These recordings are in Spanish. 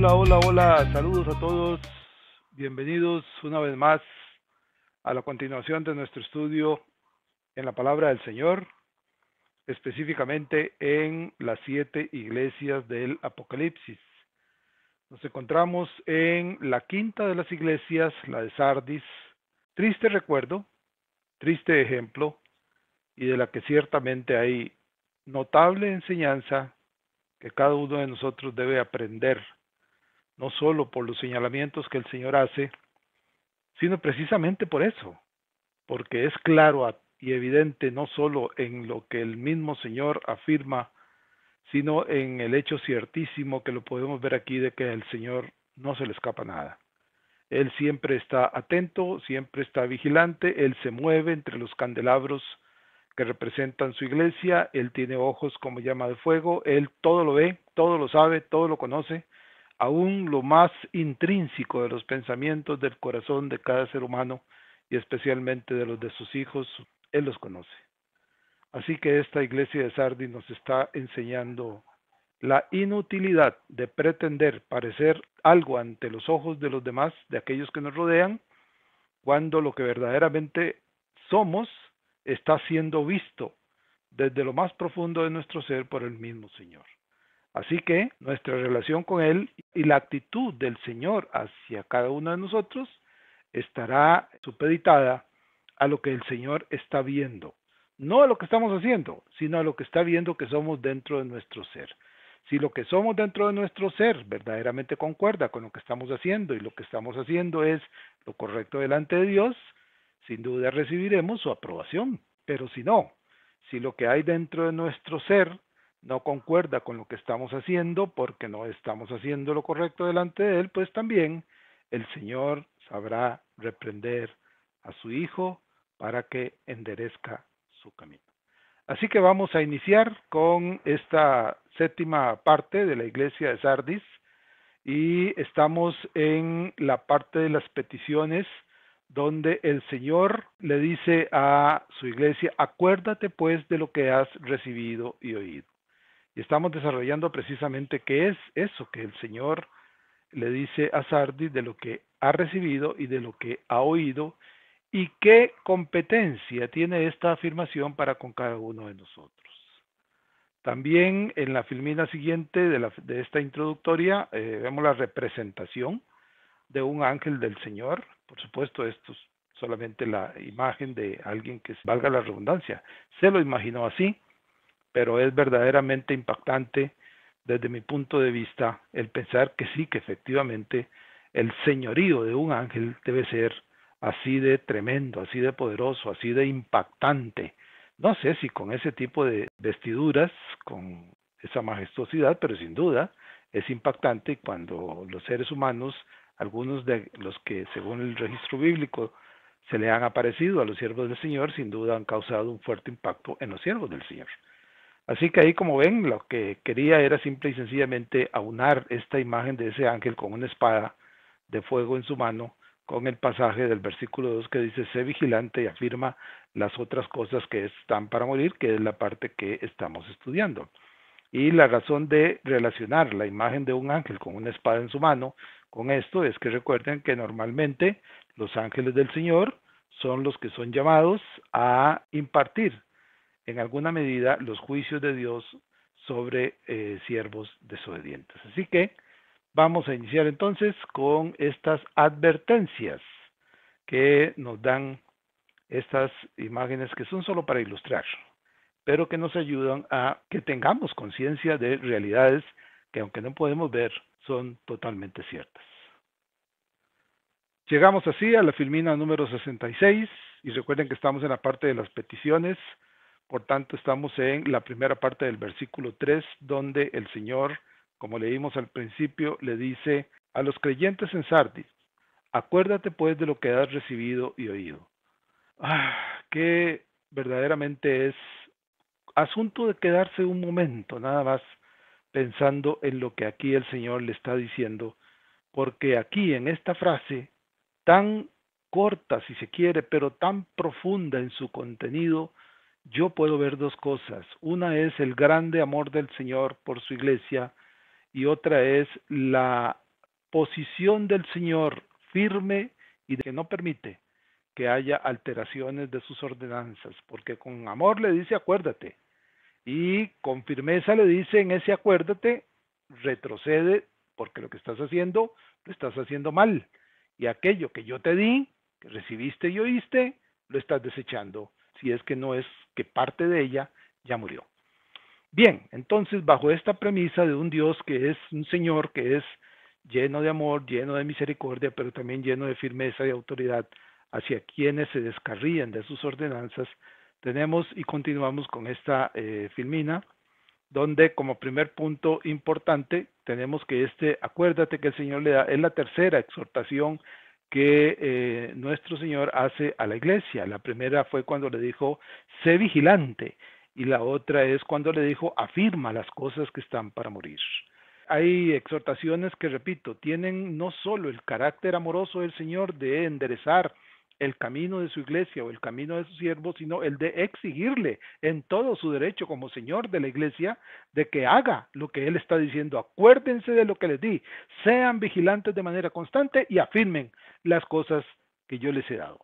Hola, hola, hola, saludos a todos, bienvenidos una vez más a la continuación de nuestro estudio en la palabra del Señor, específicamente en las 7 iglesias del Apocalipsis. Nos encontramos en la quinta de las iglesias, la de Sardis, triste recuerdo, triste ejemplo, y de la que ciertamente hay notable enseñanza que cada uno de nosotros debe aprender, no solo por los señalamientos que el Señor hace, sino precisamente por eso, porque es claro y evidente no solo en lo que el mismo Señor afirma, sino en el hecho ciertísimo que lo podemos ver aquí de que al Señor no se le escapa nada. Él siempre está atento, siempre está vigilante, Él se mueve entre los candelabros que representan su iglesia, Él tiene ojos como llama de fuego, Él todo lo ve, todo lo sabe, todo lo conoce, aún lo más intrínseco de los pensamientos del corazón de cada ser humano y especialmente de los de sus hijos, Él los conoce. Así que esta iglesia de Sardis nos está enseñando la inutilidad de pretender parecer algo ante los ojos de los demás, de aquellos que nos rodean, cuando lo que verdaderamente somos está siendo visto desde lo más profundo de nuestro ser por el mismo Señor. Así que nuestra relación con Él y la actitud del Señor hacia cada uno de nosotros estará supeditada a lo que el Señor está viendo. No a lo que estamos haciendo, sino a lo que está viendo que somos dentro de nuestro ser. Si lo que somos dentro de nuestro ser verdaderamente concuerda con lo que estamos haciendo y lo que estamos haciendo es lo correcto delante de Dios, sin duda recibiremos su aprobación. Pero si no, si lo que hay dentro de nuestro ser no concuerda con lo que estamos haciendo porque no estamos haciendo lo correcto delante de Él, pues también el Señor sabrá reprender a su Hijo para que enderezca su camino. Así que vamos a iniciar con esta séptima parte de la iglesia de Sardis y estamos en la parte de las peticiones donde el Señor le dice a su iglesia, acuérdate pues de lo que has recibido y oído. Y estamos desarrollando precisamente qué es eso que el Señor le dice a Sardis de lo que ha recibido y de lo que ha oído y qué competencia tiene esta afirmación para con cada uno de nosotros. También en la filmina siguiente de esta introductoria vemos la representación de un ángel del Señor. Por supuesto, esto es solamente la imagen de alguien que, valga la redundancia, se lo imaginó así, pero es verdaderamente impactante desde mi punto de vista el pensar que sí, que efectivamente el señorío de un ángel debe ser así de tremendo, así de poderoso, así de impactante. No sé si con ese tipo de vestiduras, con esa majestuosidad, pero sin duda es impactante cuando los seres humanos, algunos de los que según el registro bíblico se le han aparecido a los siervos del Señor, sin duda han causado un fuerte impacto en los siervos del Señor. Así que ahí como ven, lo que quería era simple y sencillamente aunar esta imagen de ese ángel con una espada de fuego en su mano, con el pasaje del versículo 2 que dice, sé vigilante y afirma las otras cosas que están para morir, que es la parte que estamos estudiando. Y la razón de relacionar la imagen de un ángel con una espada en su mano con esto es que recuerden que normalmente los ángeles del Señor son los que son llamados a impartir en alguna medida los juicios de Dios sobre siervos desobedientes. Así que vamos a iniciar entonces con estas advertencias que nos dan estas imágenes que son solo para ilustrar, pero que nos ayudan a que tengamos conciencia de realidades que aunque no podemos ver, son totalmente ciertas. Llegamos así a la filmina número 66 y recuerden que estamos en la parte de las peticiones. Por tanto, estamos en la primera parte del versículo 3, donde el Señor, como leímos al principio, le dice a los creyentes en Sardis, acuérdate pues de lo que has recibido y oído. Que verdaderamente es asunto de quedarse un momento nada más pensando en lo que aquí el Señor le está diciendo, porque aquí en esta frase tan corta si se quiere, pero tan profunda en su contenido, yo puedo ver dos cosas. Una es el grande amor del Señor por su iglesia y otra es la posición del Señor firme y que no permite que haya alteraciones de sus ordenanzas, porque con amor le dice acuérdate, y con firmeza le dice en ese acuérdate, retrocede, porque lo que estás haciendo, lo estás haciendo mal, y aquello que yo te di, que recibiste y oíste, lo estás desechando, si es que no es que parte de ella ya murió. Bien, entonces bajo esta premisa de un Dios que es un Señor, que es lleno de amor, lleno de misericordia, pero también lleno de firmeza y autoridad hacia quienes se descarrían de sus ordenanzas, tenemos y continuamos con esta filmina, donde como primer punto importante tenemos que acuérdate que el Señor le da, es la tercera exhortación que nuestro Señor hace a la iglesia. La primera fue cuando le dijo, sé vigilante, y la otra es cuando le dijo, afirma las cosas que están para morir. Hay exhortaciones que, repito, tienen no solo el carácter amoroso del Señor de enderezar el camino de su iglesia o el camino de sus siervos, sino el de exigirle en todo su derecho como Señor de la iglesia de que haga lo que Él está diciendo. Acuérdense de lo que les di, sean vigilantes de manera constante y afirmen las cosas que yo les he dado.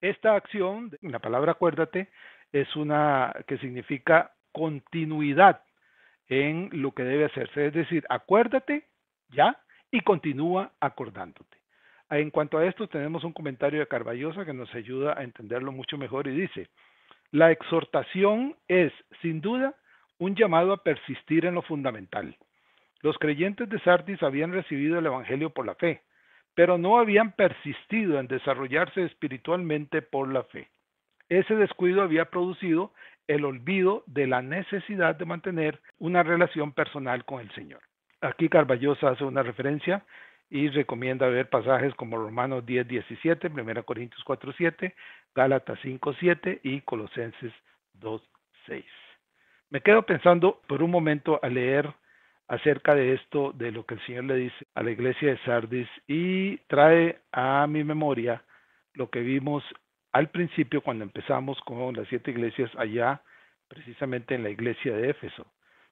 Esta acción, la palabra acuérdate, es una que significa continuidad en lo que debe hacerse. Es decir, acuérdate ya y continúa acordándote. En cuanto a esto, tenemos un comentario de Carballosa que nos ayuda a entenderlo mucho mejor y dice, la exhortación es, sin duda, un llamado a persistir en lo fundamental. Los creyentes de Sardis habían recibido el Evangelio por la fe, pero no habían persistido en desarrollarse espiritualmente por la fe. Ese descuido había producido el olvido de la necesidad de mantener una relación personal con el Señor. Aquí Carballosa hace una referencia y recomienda ver pasajes como Romanos 10:17, 1 Corintios 4:7, Gálatas 5:7 y Colosenses 2:6. Me quedo pensando por un momento al leer acerca de esto, de lo que el Señor le dice a la iglesia de Sardis y trae a mi memoria lo que vimos al principio cuando empezamos con las 7 iglesias allá, precisamente en la iglesia de Éfeso,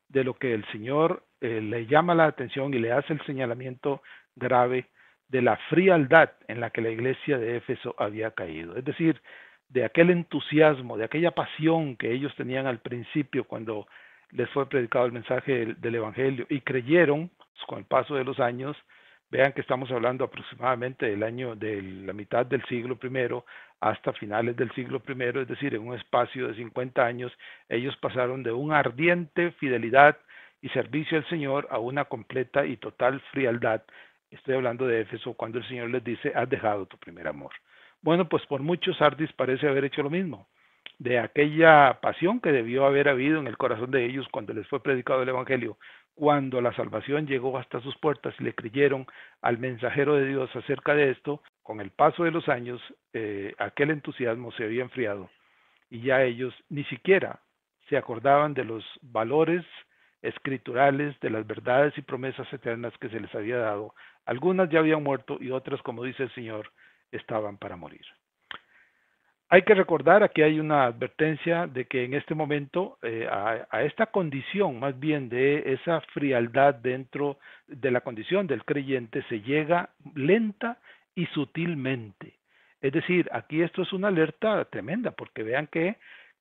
de lo que el Señor le llama la atención y le hace el señalamiento grave de la frialdad en la que la iglesia de Éfeso había caído. Es decir, de aquel entusiasmo, de aquella pasión que ellos tenían al principio cuando les fue predicado el mensaje del Evangelio y creyeron con el paso de los años. Vean que estamos hablando aproximadamente del año de la mitad del siglo primero hasta finales del siglo primero, es decir, en un espacio de 50 años, ellos pasaron de una ardiente fidelidad y servicio al Señor a una completa y total frialdad. Estoy hablando de Éfeso cuando el Señor les dice, has dejado tu primer amor. Bueno, pues por muchos Sardis parece haber hecho lo mismo. De aquella pasión que debió haber habido en el corazón de ellos cuando les fue predicado el Evangelio, cuando la salvación llegó hasta sus puertas y le creyeron al mensajero de Dios acerca de esto, con el paso de los años, aquel entusiasmo se había enfriado y ya ellos ni siquiera se acordaban de los valores escriturales, de las verdades y promesas eternas que se les había dado. Algunas ya habían muerto y otras, como dice el Señor, estaban para morir. Hay que recordar, aquí hay una advertencia de que en este momento a esta condición más bien de esa frialdad dentro de la condición del creyente se llega lenta y sutilmente. Es decir, aquí esto es una alerta tremenda porque vean que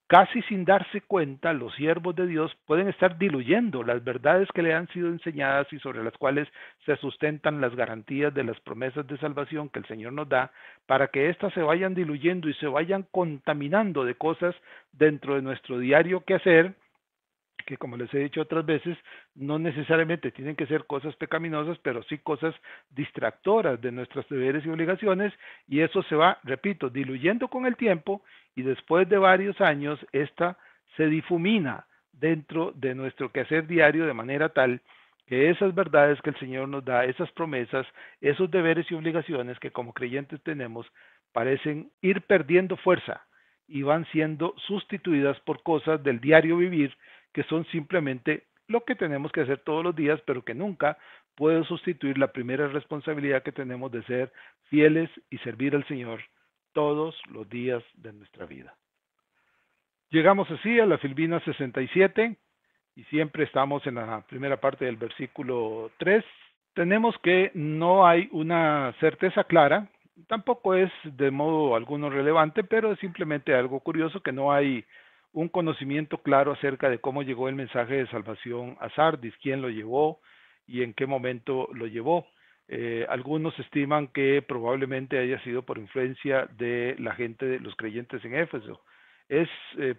casi sin darse cuenta los siervos de Dios pueden estar diluyendo las verdades que le han sido enseñadas y sobre las cuales se sustentan las garantías de las promesas de salvación que el Señor nos da, para que éstas se vayan diluyendo y se vayan contaminando de cosas dentro de nuestro diario quehacer, que como les he dicho otras veces, no necesariamente tienen que ser cosas pecaminosas, pero sí cosas distractoras de nuestros deberes y obligaciones, y eso se va, repito, diluyendo con el tiempo, y después de varios años, esta se difumina dentro de nuestro quehacer diario de manera tal que esas verdades que el Señor nos da, esas promesas, esos deberes y obligaciones que como creyentes tenemos, parecen ir perdiendo fuerza y van siendo sustituidas por cosas del diario vivir que son simplemente lo que tenemos que hacer todos los días, pero que nunca puede sustituir la primera responsabilidad que tenemos de ser fieles y servir al Señor todos los días de nuestra vida. Llegamos así a la Filmina 67 y siempre estamos en la primera parte del versículo 3. tenemos que no hay una certeza clara, tampoco es de modo alguno relevante, pero es simplemente algo curioso que no hay un conocimiento claro acerca de cómo llegó el mensaje de salvación a Sardis, quién lo llevó y en qué momento lo llevó. Algunos estiman que probablemente haya sido por influencia de la gente, de los creyentes en Éfeso. Es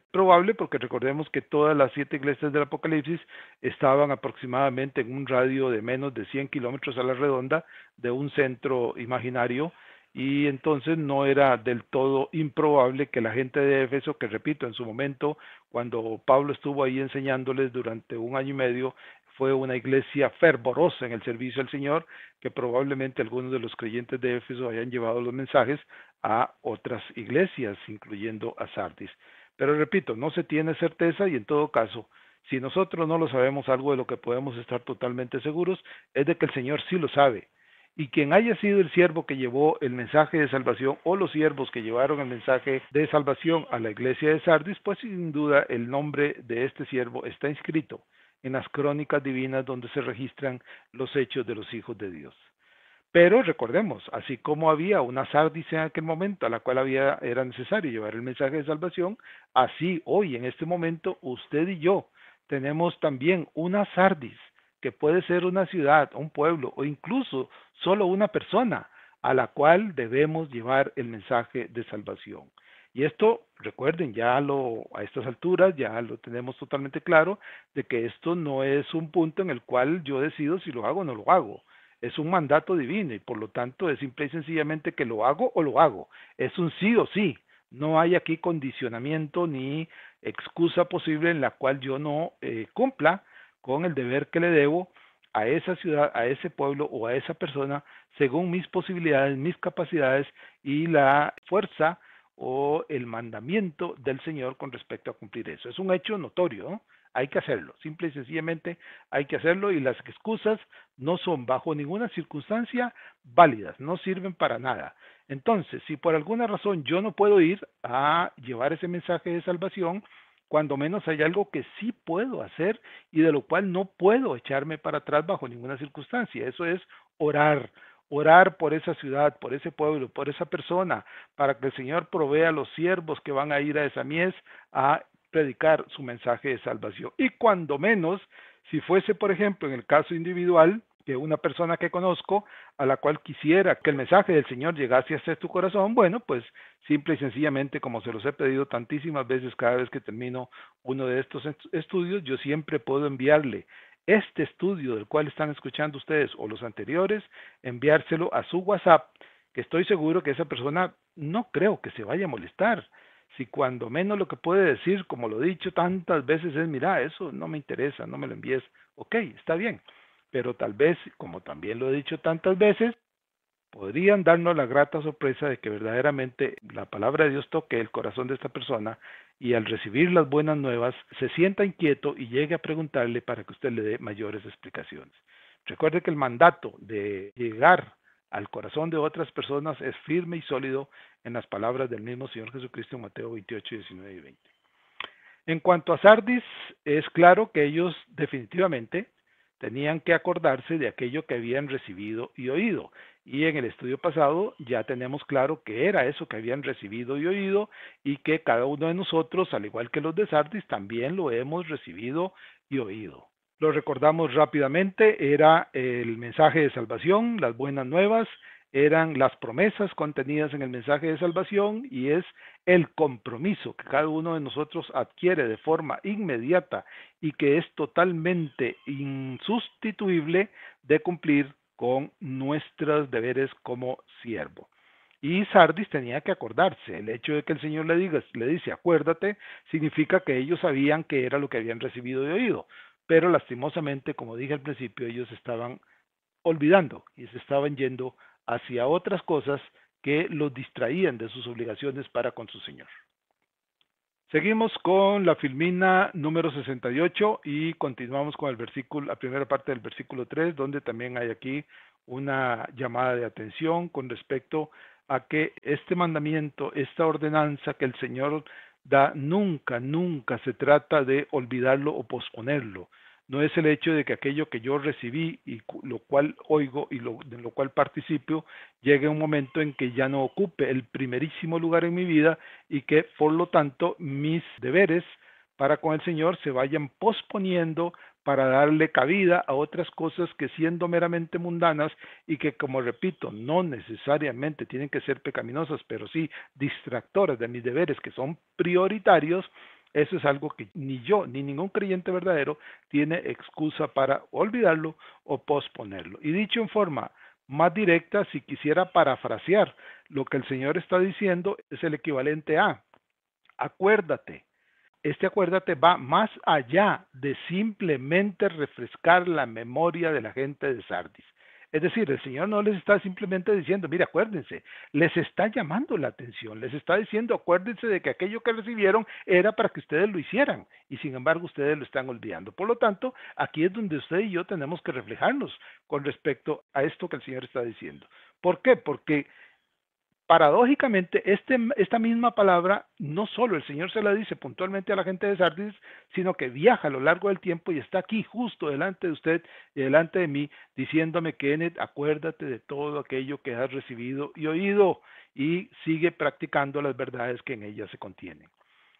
probable porque recordemos que todas las 7 iglesias del Apocalipsis estaban aproximadamente en un radio de menos de 100 kilómetros a la redonda de un centro imaginario y entonces no era del todo improbable que la gente de Éfeso, que repito, en su momento, cuando Pablo estuvo ahí enseñándoles durante un año y medio, fue una iglesia fervorosa en el servicio al Señor, que probablemente algunos de los creyentes de Éfeso hayan llevado los mensajes a otras iglesias, incluyendo a Sardis. Pero repito, no se tiene certeza y en todo caso, si nosotros no lo sabemos, algo de lo que podemos estar totalmente seguros es de que el Señor sí lo sabe. Y quien haya sido el siervo que llevó el mensaje de salvación o los siervos que llevaron el mensaje de salvación a la iglesia de Sardis, pues sin duda el nombre de este siervo está inscrito en las crónicas divinas donde se registran los hechos de los hijos de Dios. Pero recordemos, así como había una Sardis en aquel momento a la cual era necesario llevar el mensaje de salvación, así hoy en este momento usted y yo tenemos también una Sardis que puede ser una ciudad, un pueblo o incluso solo una persona a la cual debemos llevar el mensaje de salvación. Y esto, recuerden, a estas alturas ya lo tenemos totalmente claro de que esto no es un punto en el cual yo decido si lo hago o no lo hago. Es un mandato divino y por lo tanto es simple y sencillamente que lo hago o lo hago. Es un sí o sí. No hay aquí condicionamiento ni excusa posible en la cual yo no cumpla con el deber que le debo a esa ciudad, a ese pueblo o a esa persona según mis posibilidades, mis capacidades y la fuerza o el mandamiento del Señor con respecto a cumplir eso. Es un hecho notorio, ¿no? Hay que hacerlo, simple y sencillamente hay que hacerlo y las excusas no son bajo ninguna circunstancia válidas, no sirven para nada. Entonces, si por alguna razón yo no puedo ir a llevar ese mensaje de salvación, cuando menos hay algo que sí puedo hacer y de lo cual no puedo echarme para atrás bajo ninguna circunstancia. Eso es orar, orar por esa ciudad, por ese pueblo, por esa persona, para que el Señor provea los siervos que van a ir a esa mies a predicar su mensaje de salvación. Y cuando menos, si fuese, por ejemplo, en el caso individual, que una persona que conozco a la cual quisiera que el mensaje del Señor llegase hasta tu corazón, bueno, pues simple y sencillamente, como se los he pedido tantísimas veces cada vez que termino uno de estos estudios, yo siempre puedo enviarle este estudio del cual están escuchando ustedes o los anteriores, enviárselo a su WhatsApp, que estoy seguro que esa persona no creo que se vaya a molestar. Si cuando menos lo que puede decir, como lo he dicho tantas veces, es, mira, eso no me interesa, no me lo envíes, ok, está bien, pero tal vez, como también lo he dicho tantas veces, podrían darnos la grata sorpresa de que verdaderamente la palabra de Dios toque el corazón de esta persona y al recibir las buenas nuevas se sienta inquieto y llegue a preguntarle para que usted le dé mayores explicaciones. Recuerde que el mandato de llegar al corazón de otras personas es firme y sólido en las palabras del mismo Señor Jesucristo en Mateo 28, 19 y 20. En cuanto a Sardis, es claro que ellos definitivamente tenían que acordarse de aquello que habían recibido y oído. Y en el estudio pasado ya tenemos claro que era eso que habían recibido y oído y que cada uno de nosotros, al igual que los de Sardis, también lo hemos recibido y oído. Lo recordamos rápidamente, era el mensaje de salvación, las buenas nuevas, eran las promesas contenidas en el mensaje de salvación y es el compromiso que cada uno de nosotros adquiere de forma inmediata y que es totalmente insustituible de cumplir con nuestros deberes como siervo. Y Sardis tenía que acordarse. El hecho de que el Señor le dice, acuérdate, significa que ellos sabían que era lo que habían recibido y oído. Pero lastimosamente, como dije al principio, ellos estaban olvidando y se estaban yendo hacia otras cosas que los distraían de sus obligaciones para con su Señor. Seguimos con la filmina número 68 y continuamos con el versículo, la primera parte del versículo 3, donde también hay aquí una llamada de atención con respecto a que este mandamiento, esta ordenanza que el Señor da, nunca se trata de olvidarlo o posponerlo. no es el hecho de que aquello que yo recibí y lo cual oigo y en lo cual participo llegue un momento en que ya no ocupe el primerísimo lugar en mi vida y que por lo tanto mis deberes para con el Señor se vayan posponiendo para darle cabida a otras cosas que siendo meramente mundanas y que, como repito, no necesariamente tienen que ser pecaminosas, pero sí distractoras de mis deberes que son prioritarios, eso es algo que ni yo ni ningún creyente verdadero tiene excusa para olvidarlo o posponerlo. Y dicho en forma más directa, si quisiera parafrasear lo que el Señor está diciendo, es el equivalente a acuérdate. Este acuérdate va más allá de simplemente refrescar la memoria de la gente de Sardis. Es decir, el Señor no les está simplemente diciendo, mire, acuérdense, les está llamando la atención, les está diciendo, acuérdense de que aquello que recibieron era para que ustedes lo hicieran y sin embargo ustedes lo están olvidando. Por lo tanto, aquí es donde usted y yo tenemos que reflejarnos con respecto a esto que el Señor está diciendo. ¿Por qué? Porque paradójicamente, esta misma palabra no solo el Señor se la dice puntualmente a la gente de Sardis, sino que viaja a lo largo del tiempo y está aquí justo delante de usted y delante de mí, diciéndome, Kenneth, acuérdate de todo aquello que has recibido y oído y sigue practicando las verdades que en ellas se contienen.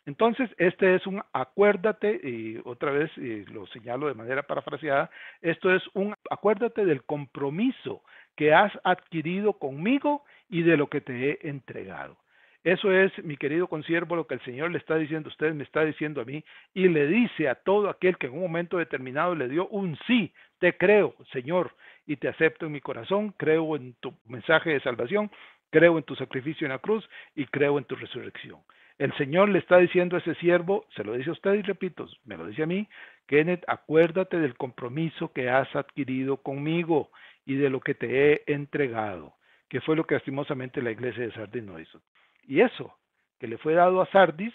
Entonces, este es un acuérdate, y otra vez lo señalo de manera parafraseada, esto es un acuérdate del compromiso que has adquirido conmigo y de lo que te he entregado. Eso es, mi querido consiervo, lo que el Señor le está diciendo a usted, me está diciendo a mí, y le dice a todo aquel que en un momento determinado le dio un sí, te creo, Señor, y te acepto en mi corazón, creo en tu mensaje de salvación, creo en tu sacrificio en la cruz y creo en tu resurrección. El Señor le está diciendo a ese siervo, se lo dice a usted y repito, me lo dice a mí, Kenneth, acuérdate del compromiso que has adquirido conmigo y de lo que te he entregado, que fue lo que lastimosamente la iglesia de Sardis no hizo. Y eso que le fue dado a Sardis,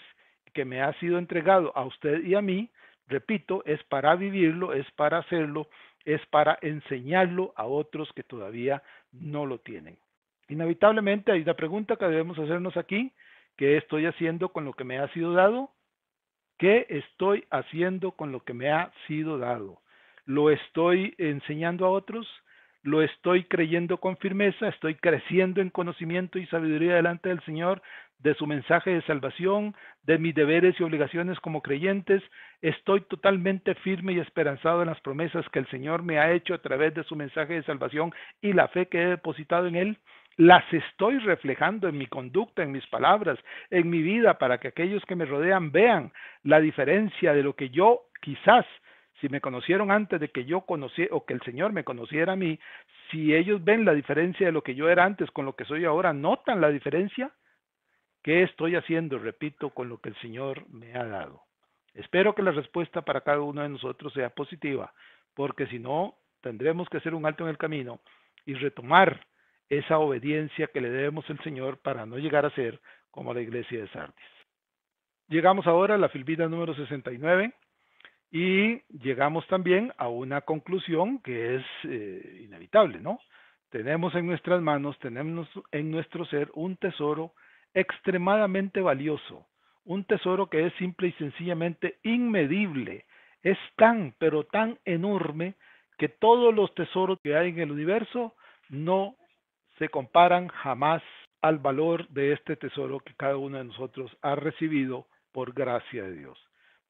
que me ha sido entregado a usted y a mí, repito, es para vivirlo, es para hacerlo, es para enseñarlo a otros que todavía no lo tienen. Inevitablemente hay una pregunta que debemos hacernos aquí, ¿qué estoy haciendo con lo que me ha sido dado? ¿Qué estoy haciendo con lo que me ha sido dado? ¿Lo estoy enseñando a otros? ¿Lo estoy creyendo con firmeza? ¿Estoy creciendo en conocimiento y sabiduría delante del Señor, de su mensaje de salvación, de mis deberes y obligaciones como creyentes? ¿Estoy totalmente firme y esperanzado en las promesas que el Señor me ha hecho a través de su mensaje de salvación y la fe que he depositado en Él? ¿Las estoy reflejando en mi conducta, en mis palabras, en mi vida, para que aquellos que me rodean vean la diferencia de lo que yo quizás, si me conocieron antes de que yo conocí o que el Señor me conociera a mí, si ellos ven la diferencia de lo que yo era antes con lo que soy ahora, notan la diferencia? ¿Qué estoy haciendo, repito, con lo que el Señor me ha dado? Espero que la respuesta para cada uno de nosotros sea positiva, porque si no, tendremos que hacer un alto en el camino y retomar esa obediencia que le debemos al Señor para no llegar a ser como la iglesia de Sardis. Llegamos ahora a la filvida número 69 y llegamos también a una conclusión que es inevitable, ¿no? Tenemos en nuestras manos, tenemos en nuestro ser un tesoro extremadamente valioso, un tesoro que es simple y sencillamente inmedible, es tan, pero tan enorme que todos los tesoros que hay en el universo no se comparan jamás al valor de este tesoro que cada uno de nosotros ha recibido por gracia de Dios.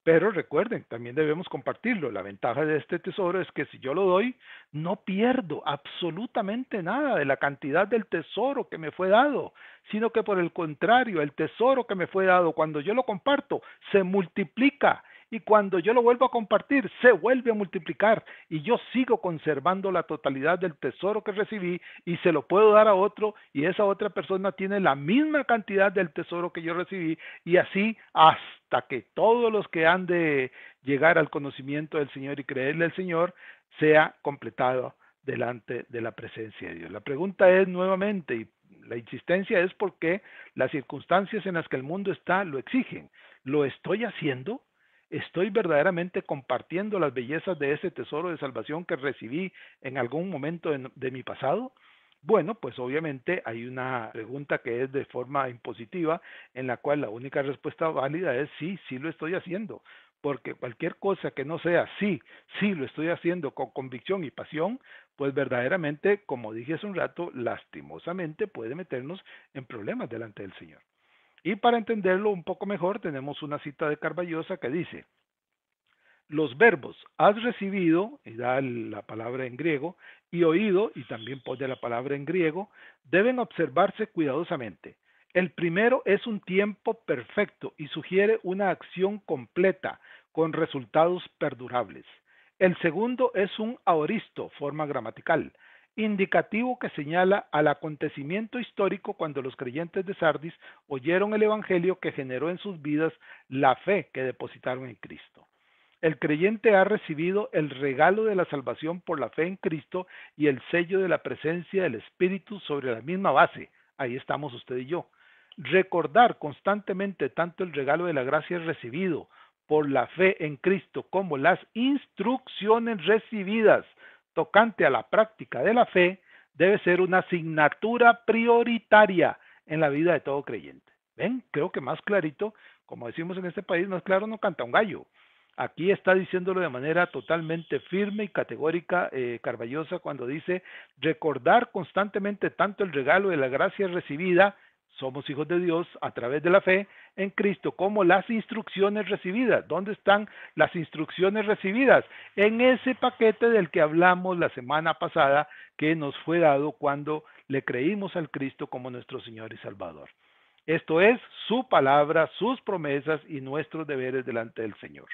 Pero recuerden, también debemos compartirlo. La ventaja de este tesoro es que si yo lo doy, no pierdo absolutamente nada de la cantidad del tesoro que me fue dado, sino que por el contrario, el tesoro que me fue dado, cuando yo lo comparto, se multiplica y cuando yo lo vuelvo a compartir, se vuelve a multiplicar y yo sigo conservando la totalidad del tesoro que recibí y se lo puedo dar a otro y esa otra persona tiene la misma cantidad del tesoro que yo recibí y así hasta que todos los que han de llegar al conocimiento del Señor y creerle al Señor sea completado delante de la presencia de Dios. La pregunta es nuevamente, y la insistencia es porque las circunstancias en las que el mundo está lo exigen. ¿Lo estoy haciendo? ¿Estoy verdaderamente compartiendo las bellezas de ese tesoro de salvación que recibí en algún momento de mi pasado? Bueno, pues obviamente hay una pregunta que es de forma impositiva, en la cual la única respuesta válida es sí, sí lo estoy haciendo, porque cualquier cosa que no sea sí, sí lo estoy haciendo con convicción y pasión, pues verdaderamente, como dije hace un rato, lastimosamente puede meternos en problemas delante del Señor. Y para entenderlo un poco mejor, tenemos una cita de Carballosa que dice: los verbos has recibido, y da la palabra en griego, y oído, y también pone la palabra en griego, deben observarse cuidadosamente. El primero es un tiempo perfecto y sugiere una acción completa con resultados perdurables. El segundo es un aoristo, forma gramatical, indicativo que señala al acontecimiento histórico cuando los creyentes de Sardis oyeron el Evangelio que generó en sus vidas la fe que depositaron en Cristo. El creyente ha recibido el regalo de la salvación por la fe en Cristo y el sello de la presencia del Espíritu sobre la misma base. Ahí estamos usted y yo. Recordar constantemente tanto el regalo de la gracia recibido por la fe en Cristo como las instrucciones recibidas tocante a la práctica de la fe debe ser una asignatura prioritaria en la vida de todo creyente. ¿Ven? Creo que más clarito, como decimos en este país, más claro no canta un gallo. Aquí está diciéndolo de manera totalmente firme y categórica Carballosa cuando dice: recordar constantemente tanto el regalo de la gracia recibida, somos hijos de Dios a través de la fe en Cristo, como las instrucciones recibidas. ¿Dónde están las instrucciones recibidas? En ese paquete del que hablamos la semana pasada, que nos fue dado cuando le creímos al Cristo como nuestro Señor y Salvador. Esto es su palabra, sus promesas y nuestros deberes delante del Señor.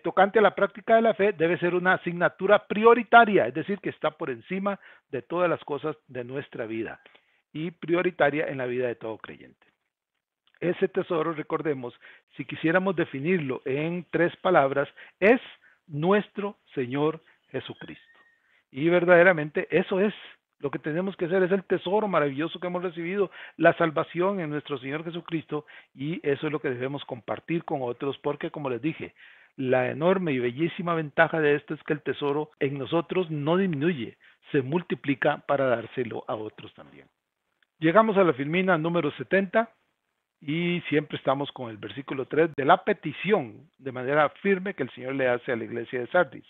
Tocante a la práctica de la fe, debe ser una asignatura prioritaria, es decir, que está por encima de todas las cosas de nuestra vida y prioritaria en la vida de todo creyente. Ese tesoro, recordemos, si quisiéramos definirlo en 3 palabras, es nuestro Señor Jesucristo. Y verdaderamente eso es lo que tenemos que hacer, es el tesoro maravilloso que hemos recibido, la salvación en nuestro Señor Jesucristo, y eso es lo que debemos compartir con otros, porque como les dije, la enorme y bellísima ventaja de esto es que el tesoro en nosotros no disminuye, se multiplica para dárselo a otros también. Llegamos a la filmina número 70 y siempre estamos con el versículo 3 de la petición de manera firme que el Señor le hace a la iglesia de Sardis.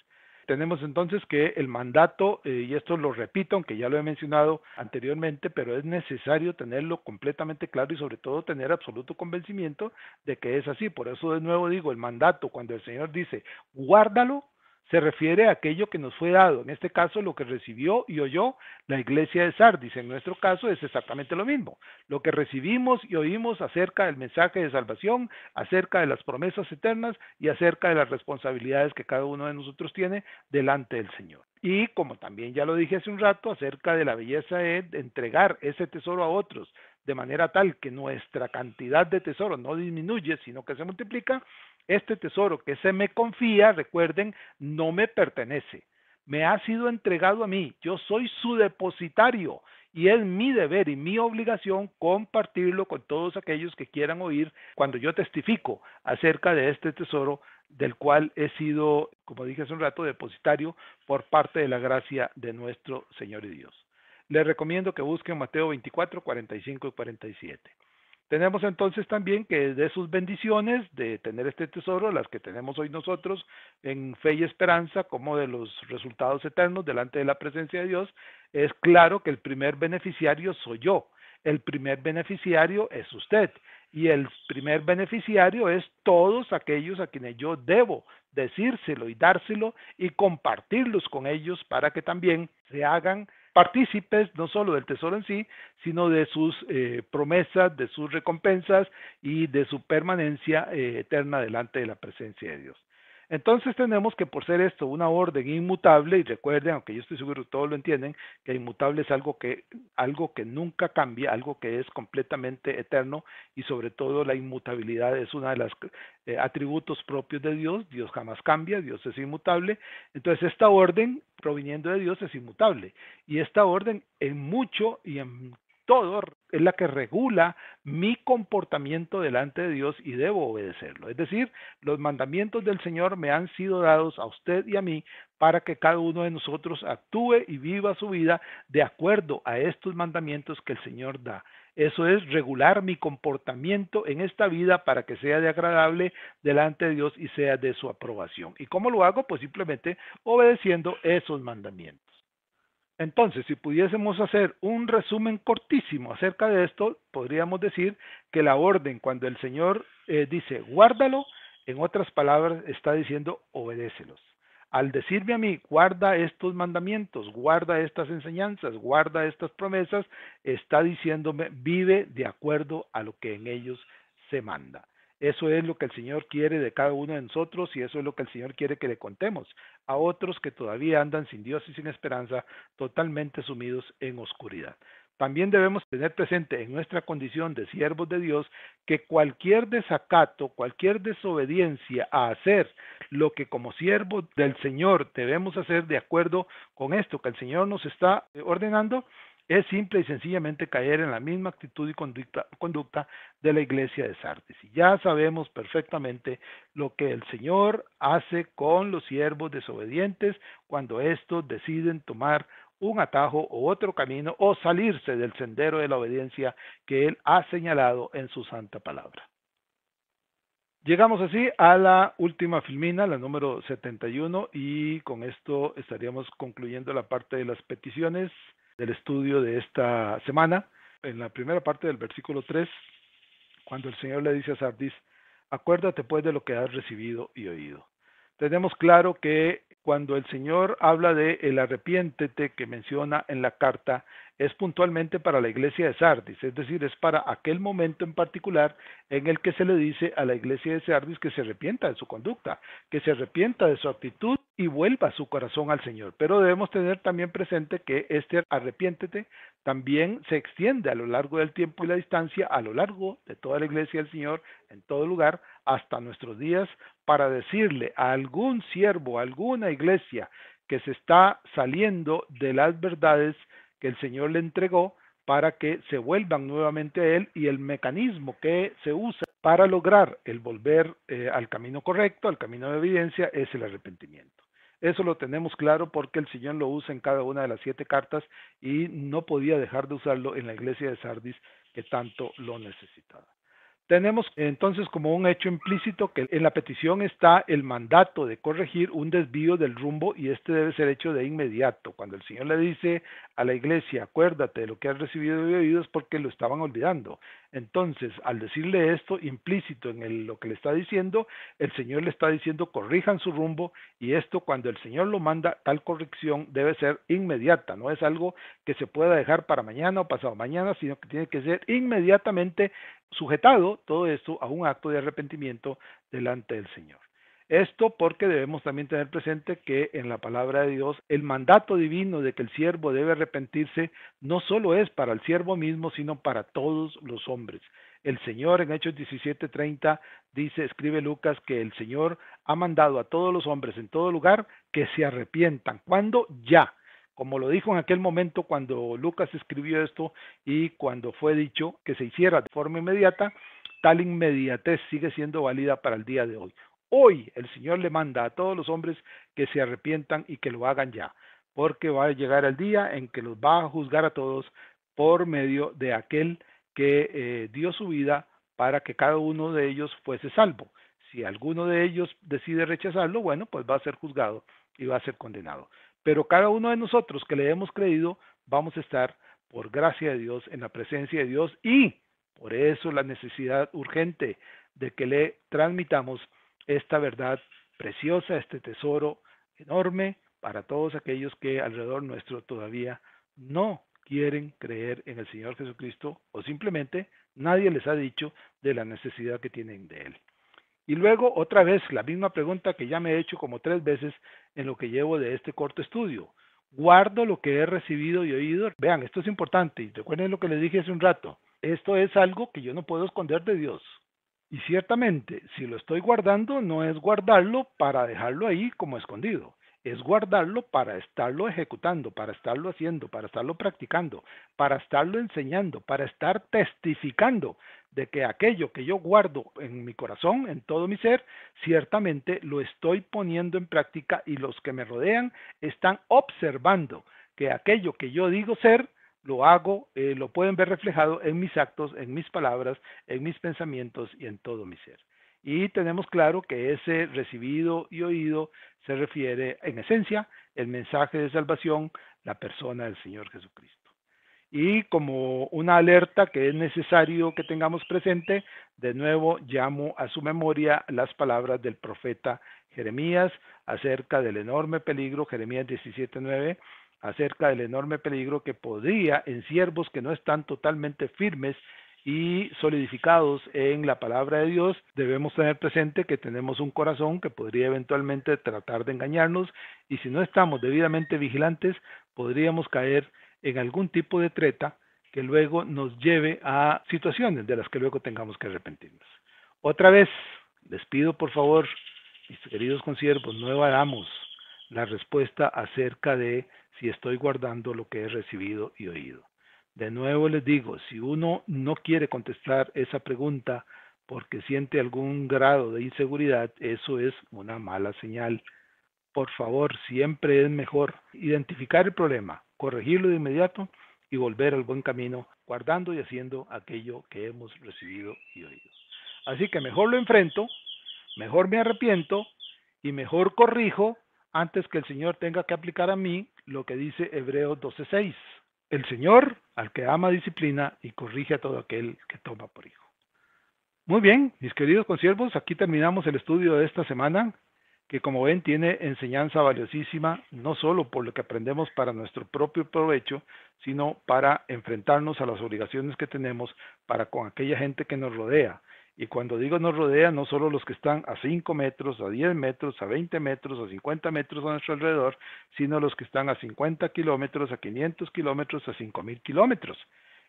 Tenemos entonces que el mandato, y esto lo repito, aunque ya lo he mencionado anteriormente, pero es necesario tenerlo completamente claro y sobre todo tener absoluto convencimiento de que es así. Por eso de nuevo digo, el mandato, cuando el Señor dice, guárdalo, se refiere a aquello que nos fue dado. En este caso, lo que recibió y oyó la iglesia de Sardis. En nuestro caso es exactamente lo mismo. Lo que recibimos y oímos acerca del mensaje de salvación, acerca de las promesas eternas y acerca de las responsabilidades que cada uno de nosotros tiene delante del Señor. Y como también ya lo dije hace un rato, acerca de la belleza de entregar ese tesoro a otros, de manera tal que nuestra cantidad de tesoro no disminuye, sino que se multiplica. Este tesoro que se me confía, recuerden, no me pertenece. Me ha sido entregado a mí. Yo soy su depositario y es mi deber y mi obligación compartirlo con todos aquellos que quieran oír cuando yo testifico acerca de este tesoro del cual he sido, como dije hace un rato, depositario por parte de la gracia de nuestro Señor y Dios. Les recomiendo que busquen Mateo 24, 45 y 47. Tenemos entonces también que de sus bendiciones de tener este tesoro, las que tenemos hoy nosotros en fe y esperanza, como de los resultados eternos delante de la presencia de Dios, es claro que el primer beneficiario soy yo, el primer beneficiario es usted y el primer beneficiario es todos aquellos a quienes yo debo decírselo y dárselo y compartirlos con ellos para que también se hagan partícipes no solo del tesoro en sí, sino de sus promesas, de sus recompensas y de su permanencia eterna delante de la presencia de Dios. Entonces tenemos que por ser esto una orden inmutable, y recuerden, aunque yo estoy seguro que todos lo entienden, que inmutable es algo que nunca cambia, algo que es completamente eterno, y sobre todo la inmutabilidad es uno de los atributos propios de Dios. Dios jamás cambia, Dios es inmutable. Entonces esta orden proviniendo de Dios es inmutable, y esta orden en mucho y en todo es la que regula mi comportamiento delante de Dios y debo obedecerlo. Es decir, los mandamientos del Señor me han sido dados a usted y a mí para que cada uno de nosotros actúe y viva su vida de acuerdo a estos mandamientos que el Señor da. Eso es regular mi comportamiento en esta vida para que sea de agradable delante de Dios y sea de su aprobación. ¿Y cómo lo hago? Pues simplemente obedeciendo esos mandamientos. Entonces, si pudiésemos hacer un resumen cortísimo acerca de esto, podríamos decir que la orden, cuando el Señor dice guárdalo, en otras palabras está diciendo obedécelos. Al decirme a mí, guarda estos mandamientos, guarda estas enseñanzas, guarda estas promesas, está diciéndome, vive de acuerdo a lo que en ellos se manda. Eso es lo que el Señor quiere de cada uno de nosotros y eso es lo que el Señor quiere que le contemos a otros que todavía andan sin Dios y sin esperanza, totalmente sumidos en oscuridad. También debemos tener presente en nuestra condición de siervos de Dios que cualquier desacato, cualquier desobediencia a hacer lo que como siervos del Señor debemos hacer de acuerdo con esto que el Señor nos está ordenando, es simple y sencillamente caer en la misma actitud y conducta de la iglesia de Sardis. Y ya sabemos perfectamente lo que el Señor hace con los siervos desobedientes cuando estos deciden tomar un atajo o otro camino o salirse del sendero de la obediencia que Él ha señalado en su santa palabra. Llegamos así a la última filmina, la número 71, y con esto estaríamos concluyendo la parte de las peticiones del estudio de esta semana. En la primera parte del versículo 3, cuando el Señor le dice a Sardis, acuérdate pues de lo que has recibido y oído. Tenemos claro que cuando el Señor habla de el arrepiéntete que menciona en la carta, es puntualmente para la iglesia de Sardis, es decir, es para aquel momento en particular en el que se le dice a la iglesia de Sardis que se arrepienta de su conducta, que se arrepienta de su actitud y vuelva su corazón al Señor. Pero debemos tener también presente que este arrepiéntete también se extiende a lo largo del tiempo y la distancia, a lo largo de toda la iglesia del Señor, en todo lugar, hasta nuestros días, para decirle a algún siervo, a alguna iglesia que se está saliendo de las verdades que el Señor le entregó para que se vuelvan nuevamente a Él y el mecanismo que se usa para lograr el volver al camino correcto, al camino de evidencia, es el arrepentimiento. Eso lo tenemos claro porque el Señor lo usa en cada una de las 7 cartas y no podía dejar de usarlo en la iglesia de Sardis que tanto lo necesitaba. Tenemos entonces como un hecho implícito que en la petición está el mandato de corregir un desvío del rumbo y este debe ser hecho de inmediato. Cuando el Señor le dice a la iglesia, acuérdate de lo que has recibido y oído, es porque lo estaban olvidando. Entonces, al decirle esto implícito en lo que le está diciendo, el Señor le está diciendo corrijan su rumbo y esto cuando el Señor lo manda, tal corrección debe ser inmediata, no es algo que se pueda dejar para mañana o pasado mañana, sino que tiene que ser inmediatamente sujetado todo esto a un acto de arrepentimiento delante del Señor. Esto porque debemos también tener presente que en la palabra de Dios el mandato divino de que el siervo debe arrepentirse no solo es para el siervo mismo, sino para todos los hombres. El Señor en Hechos 17:30 dice, escribe Lucas, que el Señor ha mandado a todos los hombres en todo lugar que se arrepientan. ¿Cuándo? Ya. Como lo dijo en aquel momento cuando Lucas escribió esto y cuando fue dicho que se hiciera de forma inmediata, tal inmediatez sigue siendo válida para el día de hoy. Hoy el Señor le manda a todos los hombres que se arrepientan y que lo hagan ya, porque va a llegar el día en que los va a juzgar a todos por medio de aquel que dio su vida para que cada uno de ellos fuese salvo. Si alguno de ellos decide rechazarlo, bueno, pues va a ser juzgado y va a ser condenado. Pero cada uno de nosotros que le hemos creído, vamos a estar por gracia de Dios en la presencia de Dios y por eso la necesidad urgente de que le transmitamos esta verdad preciosa, este tesoro enorme para todos aquellos que alrededor nuestro todavía no quieren creer en el Señor Jesucristo o simplemente nadie les ha dicho de la necesidad que tienen de Él. Y luego otra vez la misma pregunta que ya me he hecho como 3 veces en lo que llevo de este corto estudio. ¿Guardo lo que he recibido y oído? Vean, esto es importante y recuerden lo que les dije hace un rato. Esto es algo que yo no puedo esconder de Dios. Y ciertamente, si lo estoy guardando, no es guardarlo para dejarlo ahí como escondido. Es guardarlo para estarlo ejecutando, para estarlo haciendo, para estarlo practicando, para estarlo enseñando, para estar testificando de que aquello que yo guardo en mi corazón, en todo mi ser, ciertamente lo estoy poniendo en práctica y los que me rodean están observando que aquello que yo digo ser, lo hago, lo pueden ver reflejado en mis actos, en mis palabras, en mis pensamientos y en todo mi ser. Y tenemos claro que ese recibido y oído se refiere en esencia el mensaje de salvación, la persona del Señor Jesucristo. Y como una alerta que es necesario que tengamos presente, de nuevo llamo a su memoria las palabras del profeta Jeremías acerca del enorme peligro, Jeremías 17:9, acerca del enorme peligro que podría en siervos que no están totalmente firmes y solidificados en la palabra de Dios. Debemos tener presente que tenemos un corazón que podría eventualmente tratar de engañarnos, y si no estamos debidamente vigilantes, podríamos caer en algún tipo de treta que luego nos lleve a situaciones de las que luego tengamos que arrepentirnos. Otra vez, les pido por favor, mis queridos consiervos, no evadamos la respuesta acerca de si estoy guardando lo que he recibido y oído. De nuevo les digo, si uno no quiere contestar esa pregunta porque siente algún grado de inseguridad, eso es una mala señal. Por favor, siempre es mejor identificar el problema, corregirlo de inmediato y volver al buen camino, guardando y haciendo aquello que hemos recibido y oído. Así que mejor lo enfrento, mejor me arrepiento y mejor corrijo antes que el Señor tenga que aplicar a mí lo que dice Hebreos 12:6. El Señor al que ama disciplina y corrige a todo aquel que toma por hijo. Muy bien, mis queridos consiervos, aquí terminamos el estudio de esta semana, que como ven tiene enseñanza valiosísima, no solo por lo que aprendemos para nuestro propio provecho, sino para enfrentarnos a las obligaciones que tenemos para con aquella gente que nos rodea. Y cuando digo nos rodea, no solo los que están a 5 metros, a 10 metros, a 20 metros, a 50 metros a nuestro alrededor, sino los que están a 50 kilómetros, a 500 kilómetros, a 5,000 kilómetros.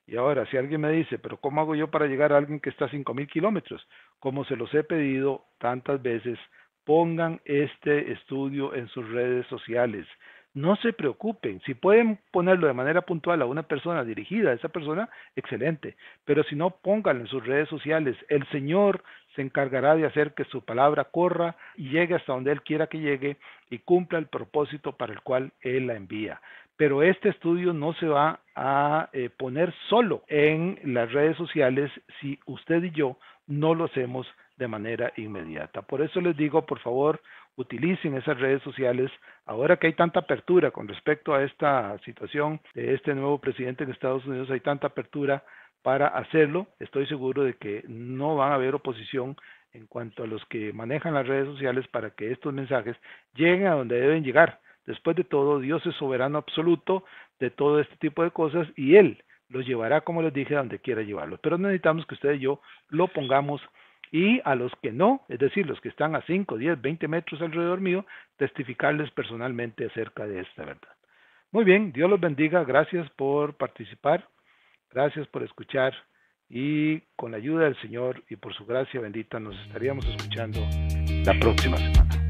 Y ahora, si alguien me dice, pero ¿cómo hago yo para llegar a alguien que está a 5,000 kilómetros? Como se los he pedido tantas veces, pongan este estudio en sus redes sociales. No se preocupen, si pueden ponerlo de manera puntual a una persona dirigida a esa persona, excelente, pero si no, pónganlo en sus redes sociales. El Señor se encargará de hacer que su palabra corra y llegue hasta donde Él quiera que llegue y cumpla el propósito para el cual Él la envía. Pero este estudio no se va a poner solo en las redes sociales si usted y yo no lo hacemos de manera inmediata. Por eso les digo, por favor, utilicen esas redes sociales. Ahora que hay tanta apertura con respecto a esta situación de este nuevo presidente en Estados Unidos, hay tanta apertura para hacerlo. Estoy seguro de que no van a haber oposición en cuanto a los que manejan las redes sociales para que estos mensajes lleguen a donde deben llegar. Después de todo, Dios es soberano absoluto de todo este tipo de cosas y Él los llevará, como les dije, a donde quiera llevarlos. Pero necesitamos que usted y yo lo pongamos, y a los que no, es decir, los que están a 5, 10, 20 metros alrededor mío, testificarles personalmente acerca de esta verdad. Muy bien, Dios los bendiga, gracias por participar, gracias por escuchar, y con la ayuda del Señor y por su gracia bendita nos estaríamos escuchando la próxima semana.